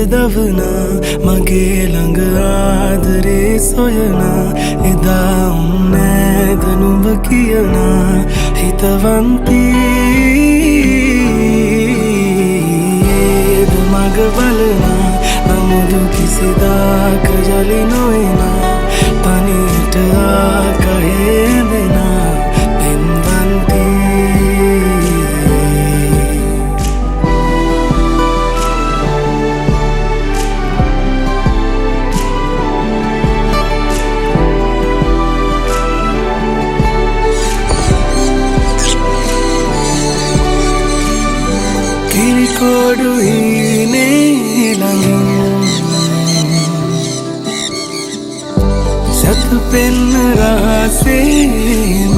දවනා මගේ ළඟ ආදරේ සොයනා එදා නෑද නුඹ කියනා හිතවන්තී ඒද මග බලනා නමුදු කිසිදාක යලි නොයනා තනියට ආකහේ වෙනා පෙම්වන්තී කිරිකොඩු හීනේ ළඟින් සතු පෙන්න රහසේ